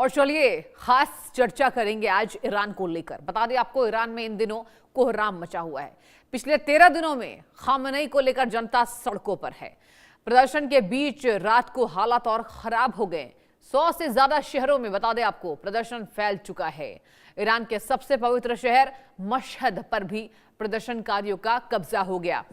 और चलिए खास चर्चा करेंगे आज ईरान को लेकर। बता दें आपको, ईरान में इन दिनों कोहराम मचा हुआ है। पिछले 13 दिनों में खामेनेई को लेकर जनता सड़कों पर है। प्रदर्शन के बीच रात को हालात और खराब हो गए। 100 से ज्यादा शहरों में बता दें आपको प्रदर्शन फैल चुका है। ईरान के सबसे पवित्र शहर मशहद पर भी प्रदर्शनकारियों का कब्जा हो गया।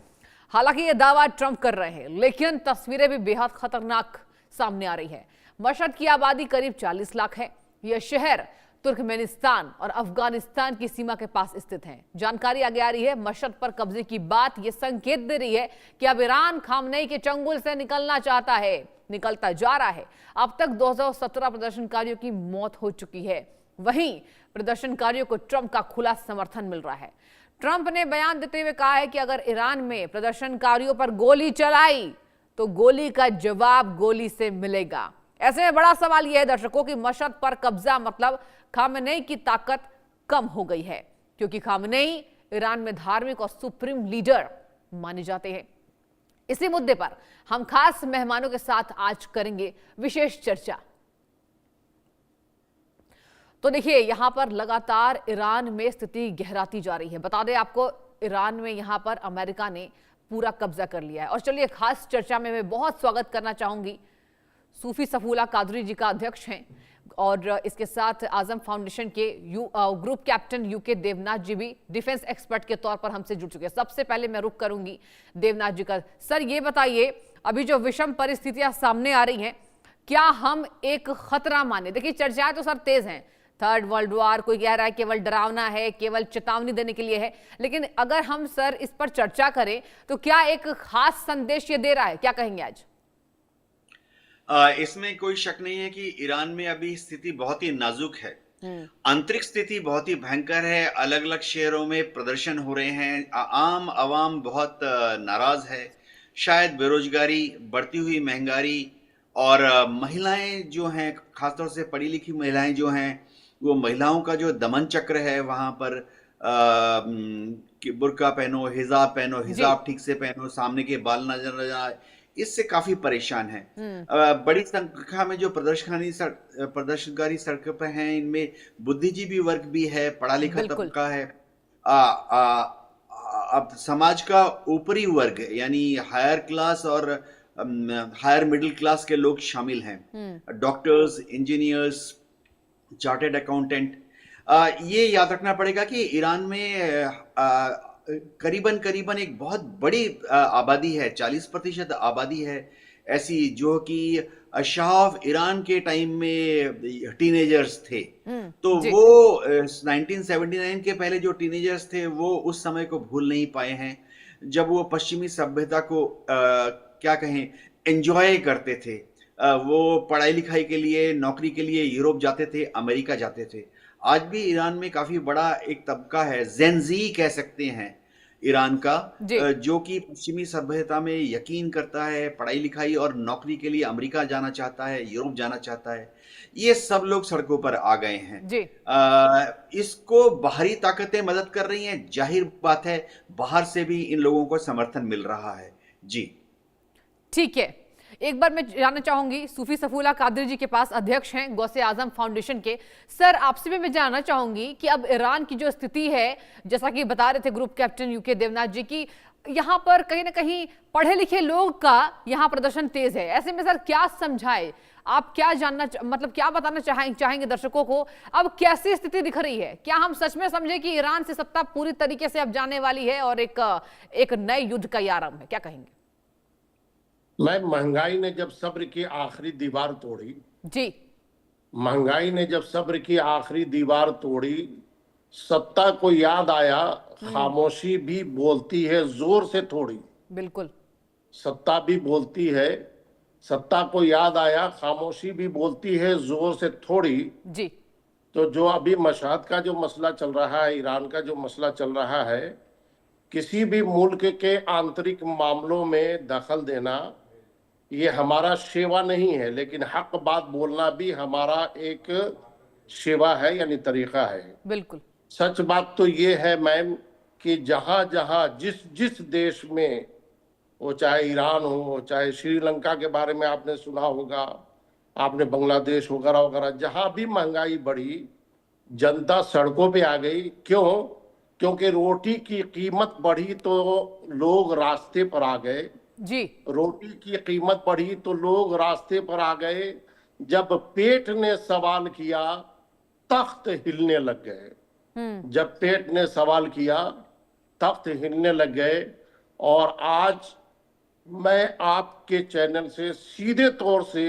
हालांकि ये दावा ट्रंप कर रहे हैं, लेकिन तस्वीरें भी बेहद खतरनाक सामने आ रही है। मशहद की आबादी करीब 40 लाख है। यह शहर तुर्कमेनिस्तान और अफगानिस्तान की सीमा के पास स्थित है। जानकारी आगे आ रही है, मशहद पर कब्जे की बात यह संकेत दे रही है कि अब ईरान खामेनेई के चंगुल से निकलना चाहता है, निकलता जा रहा है। अब तक 217 प्रदर्शनकारियों की मौत हो चुकी है। वहीं प्रदर्शनकारियों को ट्रंप का खुला समर्थन मिल रहा है। ट्रंप ने बयान देते हुए कहा है कि अगर ईरान में प्रदर्शनकारियों पर गोली चलाई तो गोली का जवाब गोली से मिलेगा। ऐसे में बड़ा सवाल यह है दर्शकों कि मशहद पर कब्जा मतलब खामेनेई की ताकत कम हो गई है, क्योंकि खामेनेई ईरान में धार्मिक और सुप्रीम लीडर माने जाते हैं। इसी मुद्दे पर हम खास मेहमानों के साथ आज करेंगे विशेष चर्चा। तो देखिए, यहां पर लगातार ईरान में स्थिति गहराती जा रही है। बता दें आपको, ईरान में यहां पर अमेरिका ने पूरा कब्जा कर लिया है। और चलिए खास चर्चा में मैं बहुत स्वागत करना चाहूंगी सूफी सफूला कादरी जी का, अध्यक्ष हैं, और इसके साथ आजम फाउंडेशन के ग्रुप कैप्टन यूके देवनाथ जी भी डिफेंस एक्सपर्ट के तौर पर हमसे जुड़ चुके हैं। सबसे पहले मैं रुख करूंगी देवनाथ जी का। सर, ये बताइए, अभी जो विषम परिस्थितियां सामने आ रही हैं, क्या हम एक खतरा माने? देखिए, चर्चाएं तो सर तेज हैं। थर्ड वर्ल्ड वॉर, कोई कह रहा है केवल डरावना है, केवल चेतावनी देने के लिए है, लेकिन अगर हम सर इस पर चर्चा करें तो क्या एक खास संदेश ये दे रहा है? क्या कहेंगे आज? इसमें कोई शक नहीं है कि ईरान में अभी स्थिति बहुत ही नाजुक है। आंतरिक स्थिति बहुत ही भयंकर है। अलग अलग शहरों में प्रदर्शन हो रहे हैं। आम आवाम बहुत नाराज है। शायद बेरोजगारी, बढ़ती हुई महंगाई और महिलाएं जो हैं, खासतौर से पढ़ी लिखी महिलाएं जो हैं, वो महिलाओं का जो दमन चक्र है वहां पर, कि बुर्का पहनो, हिजाब पहनो, हिजाब ठीक से पहनो, सामने के बाल नजर न जाए, इससे काफी परेशान है। बड़ी संख्या में जो प्रदर्शनकारी सड़क पर हैं, इनमें बुद्धिजीवी वर्ग भी है, पढ़ा लिखा तबका है। अब समाज का ऊपरी वर्ग यानी हायर क्लास और हायर मिडिल क्लास के लोग शामिल हैं। Doctors, engineers, chartered accountant. ये याद रखना पड़ेगा कि ईरान में करीबन एक बहुत बड़ी आबादी है, 40% आबादी है ऐसी, जो कि शाह ईरान के टाइम में टीनेजर्स थे। तो वो 1979 के पहले जो टीनेजर्स थे, वो उस समय को भूल नहीं पाए हैं, जब वो पश्चिमी सभ्यता को क्या कहें, एंजॉय करते थे। वो पढ़ाई लिखाई के लिए, नौकरी के लिए यूरोप जाते थे, अमेरिका जाते थे। आज भी ईरान में काफी बड़ा एक तबका है, जेनजी कह सकते हैं ईरान का, जो कि पश्चिमी सभ्यता में यकीन करता है, पढ़ाई लिखाई और नौकरी के लिए अमेरिका जाना चाहता है, यूरोप जाना चाहता है। ये सब लोग सड़कों पर आ गए हैं। इसको बाहरी ताकतें मदद कर रही हैं, जाहिर बात है बाहर से भी इन लोगों को समर्थन मिल रहा है। जी ठीक है, एक बार मैं जानना चाहूंगी सूफी सफूला कादरी जी के पास, अध्यक्ष हैं गौसे आजम फाउंडेशन के। सर, आपसे भी मैं जानना चाहूंगी कि अब ईरान की जो स्थिति है, जैसा कि बता रहे थे ग्रुप कैप्टन यूके देवनाथ जी की, यहां पर कहीं ना कहीं पढ़े लिखे लोग का यहां प्रदर्शन तेज है। ऐसे में सर क्या समझाए, आप क्या जानना मतलब क्या बताना चाहेंगे दर्शकों को? अब कैसी स्थिति दिख रही है? क्या हम सच में समझे कि ईरान से सत्ता पूरी तरीके से अब जाने वाली है और एक नए युद्ध का आरंभ है? क्या कहेंगे? महंगाई ने जब सब्र की आखिरी दीवार तोड़ी, जी, महंगाई ने जब सब्र की आखिरी दीवार तोड़ी, सत्ता को याद आया खामोशी भी बोलती है जोर से थोड़ी। बिल्कुल, सत्ता भी बोलती है, सत्ता को याद आया खामोशी भी बोलती है जोर से थोड़ी। जी, तो जो अभी मशहद का जो मसला चल रहा है, ईरान का जो मसला चल रहा है, किसी भी मुल्क के आंतरिक मामलों में दखल देना ये हमारा सेवा नहीं है, लेकिन हक बात बोलना भी हमारा एक सेवा है, यानी तरीका है। बिल्कुल सच बात तो ये है मैम कि जहां जहां जिस जिस देश में, वो चाहे ईरान हो, चाहे श्रीलंका के बारे में आपने सुना होगा, आपने बांग्लादेश वगैरह वगैरह, जहां भी महंगाई बढ़ी जनता सड़कों पे आ गई। क्यों? क्योंकि रोटी की कीमत बढ़ी तो लोग रास्ते पर आ गए। जी। रोटी की कीमत बढ़ी तो लोग रास्ते पर आ गए। जब पेट ने सवाल किया तख्त हिलने लग गए। जब पेट ने सवाल किया तख्त हिलने लग गए। और आज मैं आपके चैनल से सीधे तौर से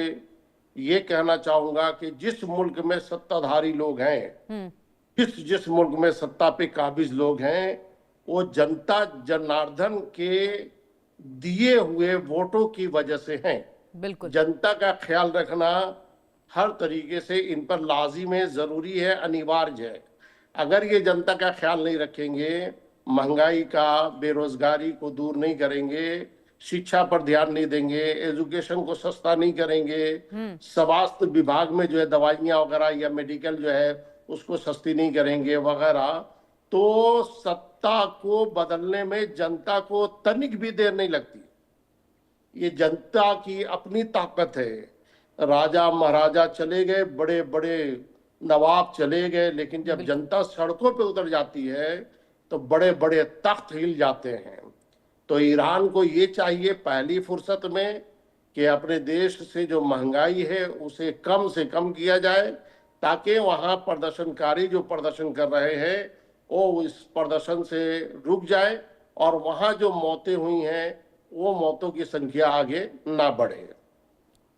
ये कहना चाहूंगा कि जिस मुल्क में सत्ताधारी लोग हैं, जिस मुल्क में सत्ता पे काबिज लोग हैं, वो जनता जनार्दन के दिए हुए वोटों की वजह से हैं। बिल्कुल। जनता का ख्याल रखना हर तरीके से इन पर लाजिम है, जरूरी है, अनिवार्य है। अगर ये जनता का ख्याल नहीं रखेंगे, महंगाई का, बेरोजगारी को दूर नहीं करेंगे, शिक्षा पर ध्यान नहीं देंगे, एजुकेशन को सस्ता नहीं करेंगे, स्वास्थ्य विभाग में जो है दवाइयां वगैरह या मेडिकल जो है उसको सस्ती नहीं करेंगे वगैरह, तो सत्ता को बदलने में जनता को तनिक भी देर नहीं लगती। ये जनता की अपनी ताकत है। राजा महाराजा चले गए, बड़े बड़े नवाब चले गए, लेकिन जब जनता सड़कों पे उतर जाती है तो बड़े बड़े तख्त हिल जाते हैं। तो ईरान को ये चाहिए पहली फुर्सत में कि अपने देश से जो महंगाई है उसे कम से कम किया जाए, ताकि वहां प्रदर्शनकारी जो प्रदर्शन कर रहे हैं वो इस प्रदर्शन से रुक जाए और वहां जो मौतें हुई हैं वो मौतों की संख्या आगे ना बढ़े।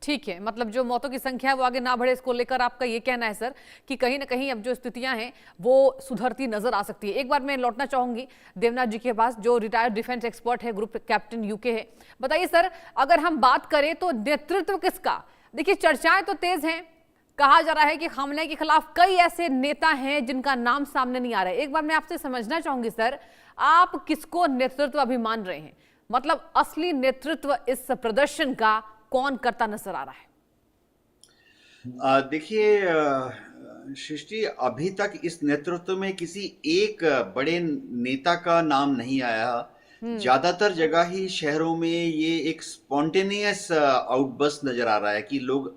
ठीक है, मतलब जो मौतों की संख्या है वो आगे ना बढ़े, इसको लेकर आपका ये कहना है सर कि कहीं ना कहीं अब जो स्थितियां हैं वो सुधरती नजर आ सकती है। एक बार मैं लौटना चाहूंगी देवनाथ जी के पास, जो रिटायर्ड डिफेंस एक्सपर्ट है, ग्रुप कैप्टन यूके है। बताइए सर, अगर हम बात करें तो नेतृत्व किसका? देखिए चर्चाएं तो तेज हैं, कहा जा रहा है कि खामनेई के खिलाफ कई ऐसे नेता हैं जिनका नाम सामने नहीं आ रहा है। एक बार मैं आपसे समझना चाहूंगी सर, आप किसको नेतृत्व अभी मान रहे हैं? मतलब असली नेतृत्व इस प्रदर्शन का कौन करता नजर आ रहा है? देखिए सृष्टि, अभी तक इस नेतृत्व में किसी एक बड़े नेता का नाम नहीं आया। ज्यादातर जगह ही शहरों में ये एक स्पॉन्टेनियस आउटबर्स्ट नजर आ रहा है कि लोग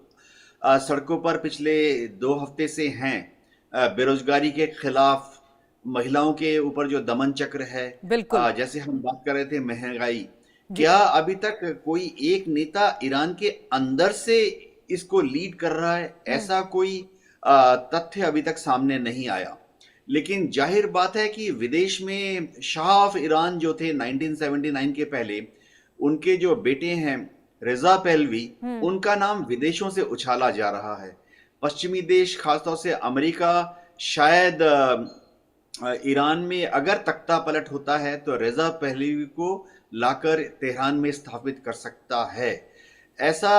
सड़कों पर पिछले 2 हफ्ते से हैं। बेरोजगारी के खिलाफ, महिलाओं के ऊपर जो दमन चक्र है, बिल्कुल। जैसे हम बात कर रहे थे महंगाई, क्या अभी तक कोई एक नेता ईरान के अंदर से इसको लीड कर रहा है? ऐसा कोई तथ्य अभी तक सामने नहीं आया। लेकिन जाहिर बात है कि विदेश में शाह ऑफ ईरान जो थे 1979 के पहले, उनके जो बेटे हैं रिजा पहलवी, उनका नाम विदेशों से उछाला जा रहा है। पश्चिमी देश, खासतौर से अमेरिका, शायद ईरान में अगर तख्ता पलट होता है तो रिजा पहलवी को लाकर तेहरान में स्थापित कर सकता है, ऐसा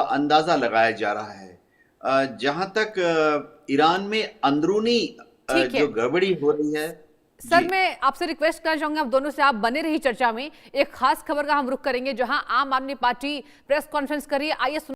अंदाजा लगाया जा रहा है। जहां तक ईरान में अंदरूनी जो गड़बड़ी हो रही है। सर मैं आपसे रिक्वेस्ट करना चाहूंगा, आप दोनों से आप बने रही चर्चा में। एक खास खबर का हम रुख करेंगे जहां आम आदमी पार्टी प्रेस कॉन्फ्रेंस करी। आइए